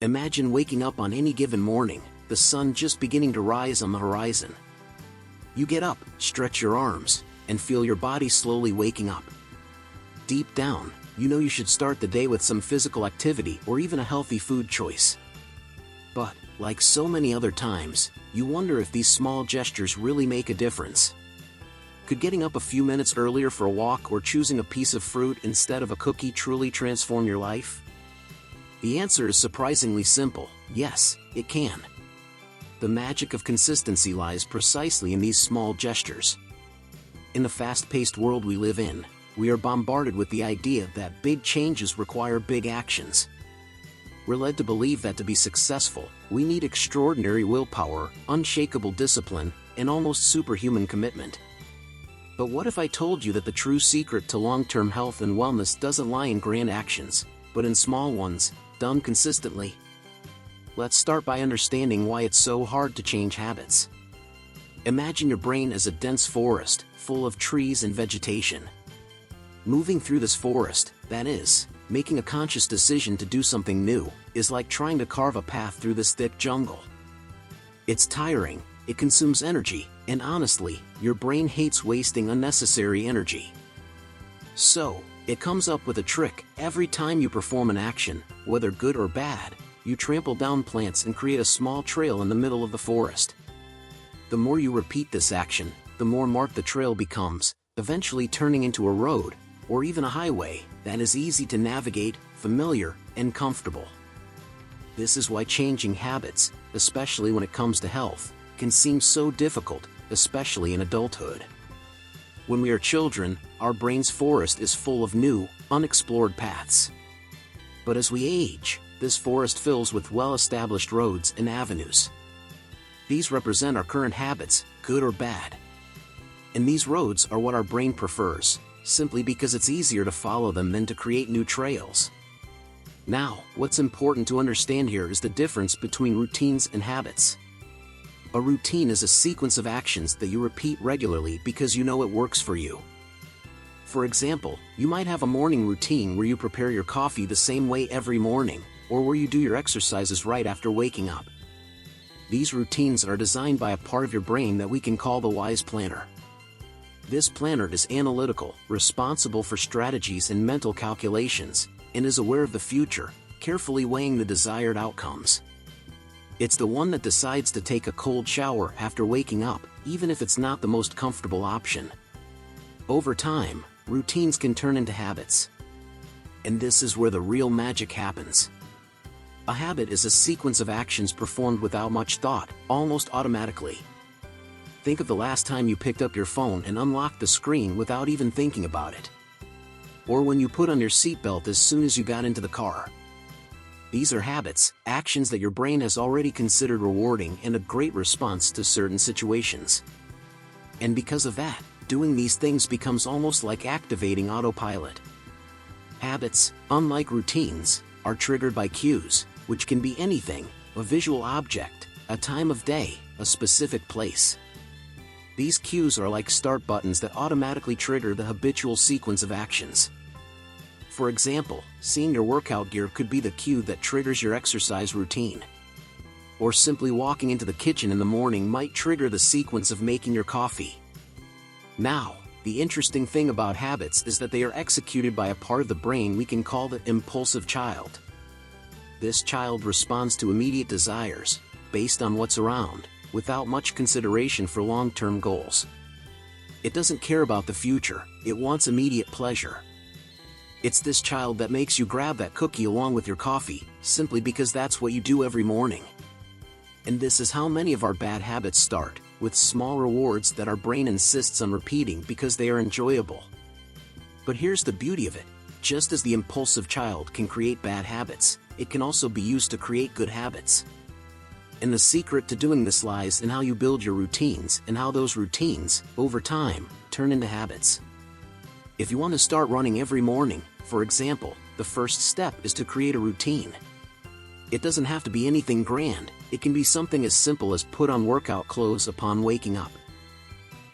Imagine waking up on any given morning, the sun just beginning to rise on the horizon. You get up, stretch your arms, and feel your body slowly waking up. Deep down, you know you should start the day with some physical activity or even a healthy food choice. But, like so many other times, you wonder if these small gestures really make a difference. Could getting up a few minutes earlier for a walk or choosing a piece of fruit instead of a cookie truly transform your life? The answer is surprisingly simple: yes, it can. The magic of consistency lies precisely in these small gestures. In the fast-paced world we live in, we are bombarded with the idea that big changes require big actions. We're led to believe that to be successful, we need extraordinary willpower, unshakable discipline, and almost superhuman commitment. But what if I told you that the true secret to long-term health and wellness doesn't lie in grand actions, but in small ones, done consistently? Let's start by understanding why it's so hard to change habits. Imagine your brain as a dense forest, full of trees and vegetation. Moving through this forest, that is, making a conscious decision to do something new, is like trying to carve a path through this thick jungle. It's tiring, it consumes energy, and honestly, your brain hates wasting unnecessary energy. So, it comes up with a trick. Every time you perform an action, whether good or bad, you trample down plants and create a small trail in the middle of the forest. The more you repeat this action, the more marked the trail becomes, eventually turning into a road, or even a highway, that is easy to navigate, familiar, and comfortable. This is why changing habits, especially when it comes to health, can seem so difficult, especially in adulthood. When we are children, our brain's forest is full of new, unexplored paths. But as we age, this forest fills with well-established roads and avenues. These represent our current habits, good or bad. And these roads are what our brain prefers, simply because it's easier to follow them than to create new trails. Now, what's important to understand here is the difference between routines and habits. A routine is a sequence of actions that you repeat regularly because you know it works for you. For example, you might have a morning routine where you prepare your coffee the same way every morning, or where you do your exercises right after waking up. These routines are designed by a part of your brain that we can call the wise planner. This planner is analytical, responsible for strategies and mental calculations, and is aware of the future, carefully weighing the desired outcomes. It's the one that decides to take a cold shower after waking up, even if it's not the most comfortable option. Over time, routines can turn into habits. And this is where the real magic happens. A habit is a sequence of actions performed without much thought, almost automatically. Think of the last time you picked up your phone and unlocked the screen without even thinking about it. Or when you put on your seatbelt as soon as you got into the car. These are habits, actions that your brain has already considered rewarding and a great response to certain situations. And because of that, doing these things becomes almost like activating autopilot. Habits, unlike routines, are triggered by cues, which can be anything: a visual object, a time of day, a specific place. These cues are like start buttons that automatically trigger the habitual sequence of actions. For example, seeing your workout gear could be the cue that triggers your exercise routine. Or simply walking into the kitchen in the morning might trigger the sequence of making your coffee. Now, the interesting thing about habits is that they are executed by a part of the brain we can call the impulsive child. This child responds to immediate desires, based on what's around, without much consideration for long-term goals. It doesn't care about the future, it wants immediate pleasure. It's this child that makes you grab that cookie along with your coffee, simply because that's what you do every morning. And this is how many of our bad habits start, with small rewards that our brain insists on repeating because they are enjoyable. But here's the beauty of it: just as the impulsive child can create bad habits, it can also be used to create good habits. And the secret to doing this lies in how you build your routines and how those routines, over time, turn into habits. If you want to start running every morning, for example, the first step is to create a routine. It doesn't have to be anything grand, it can be something as simple as put on workout clothes upon waking up.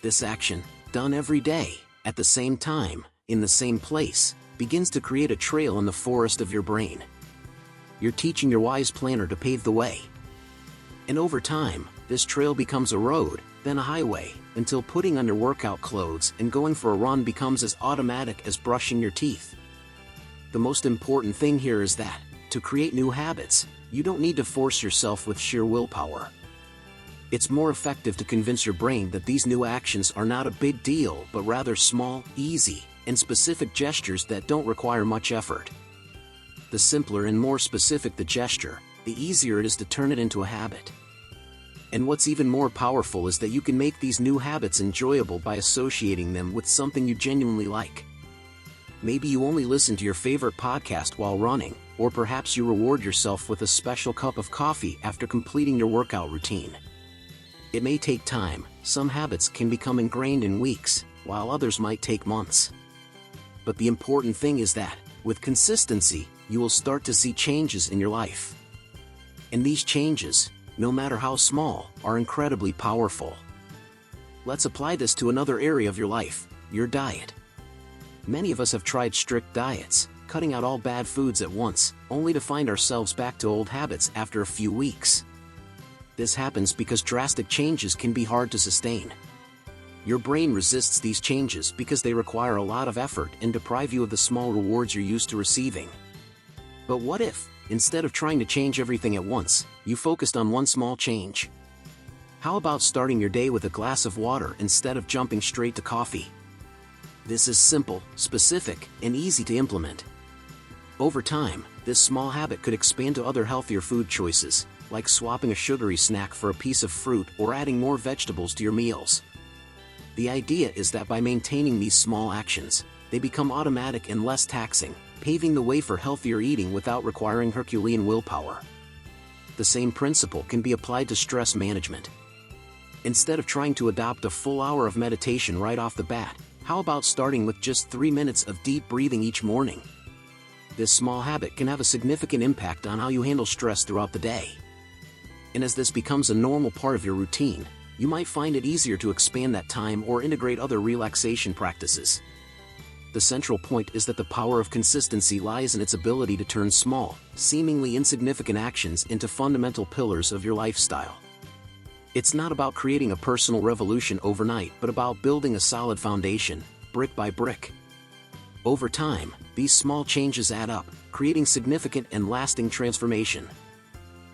This action, done every day, at the same time, in the same place, begins to create a trail in the forest of your brain. you're teaching your wise planner to pave the way. And over time, this trail becomes a road, then a highway, until putting on your workout clothes and going for a run becomes as automatic as brushing your teeth. The most important thing here is that, to create new habits, you don't need to force yourself with sheer willpower. It's more effective to convince your brain that these new actions are not a big deal but rather small, easy, and specific gestures that don't require much effort. The simpler and more specific the gesture, the easier it is to turn it into a habit. And what's even more powerful is that you can make these new habits enjoyable by associating them with something you genuinely like. Maybe you only listen to your favorite podcast while running, or perhaps you reward yourself with a special cup of coffee after completing your workout routine. It may take time. Some habits can become ingrained in weeks, while others might take months. But the important thing is that, with consistency, you will start to see changes in your life. And these changes, no matter how small, are incredibly powerful. Let's apply this to another area of your life, your diet. Many of us have tried strict diets, cutting out all bad foods at once, only to find ourselves back to old habits after a few weeks. This happens because drastic changes can be hard to sustain. Your brain resists these changes because they require a lot of effort and deprive you of the small rewards you're used to receiving. But what if, instead of trying to change everything at once, you focused on one small change? How about starting your day with a glass of water instead of jumping straight to coffee? This is simple, specific, and easy to implement. Over time, this small habit could expand to other healthier food choices, like swapping a sugary snack for a piece of fruit or adding more vegetables to your meals. The idea is that by maintaining these small actions, they become automatic and less taxing, paving the way for healthier eating without requiring Herculean willpower. The same principle can be applied to stress management. Instead of trying to adopt a full hour of meditation right off the bat, how about starting with just 3 minutes of deep breathing each morning? This small habit can have a significant impact on how you handle stress throughout the day. And as this becomes a normal part of your routine, you might find it easier to expand that time or integrate other relaxation practices. The central point is that the power of consistency lies in its ability to turn small, seemingly insignificant actions into fundamental pillars of your lifestyle. It's not about creating a personal revolution overnight but about building a solid foundation, brick by brick. Over time, these small changes add up, creating significant and lasting transformation.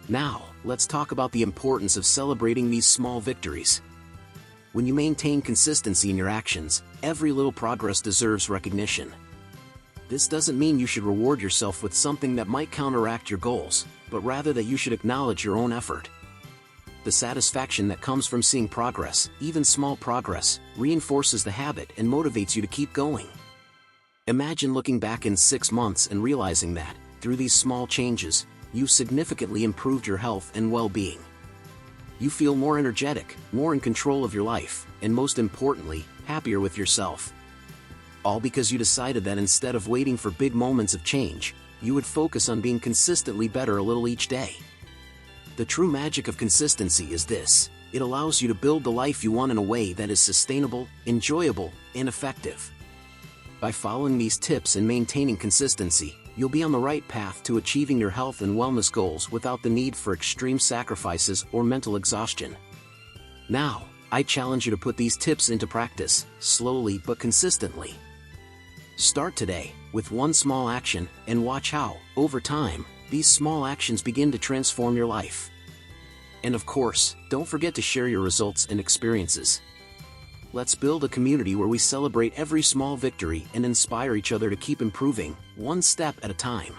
Now, let's talk about the importance of celebrating these small victories. When you maintain consistency in your actions, every little progress deserves recognition. This doesn't mean you should reward yourself with something that might counteract your goals, but rather that you should acknowledge your own effort. The satisfaction that comes from seeing progress, even small progress, reinforces the habit and motivates you to keep going. Imagine looking back in 6 months and realizing that, through these small changes, you've significantly improved your health and well-being. You feel more energetic, more in control of your life, and most importantly, happier with yourself. All because you decided that instead of waiting for big moments of change, you would focus on being consistently better a little each day. The true magic of consistency is this: it allows you to build the life you want in a way that is sustainable, enjoyable, and effective. By following these tips and maintaining consistency, you'll be on the right path to achieving your health and wellness goals without the need for extreme sacrifices or mental exhaustion. Now, I challenge you to put these tips into practice, slowly but consistently. Start today, with one small action, and watch how, over time, these small actions begin to transform your life. And of course, don't forget to share your results and experiences. Let's build a community where we celebrate every small victory and inspire each other to keep improving, one step at a time.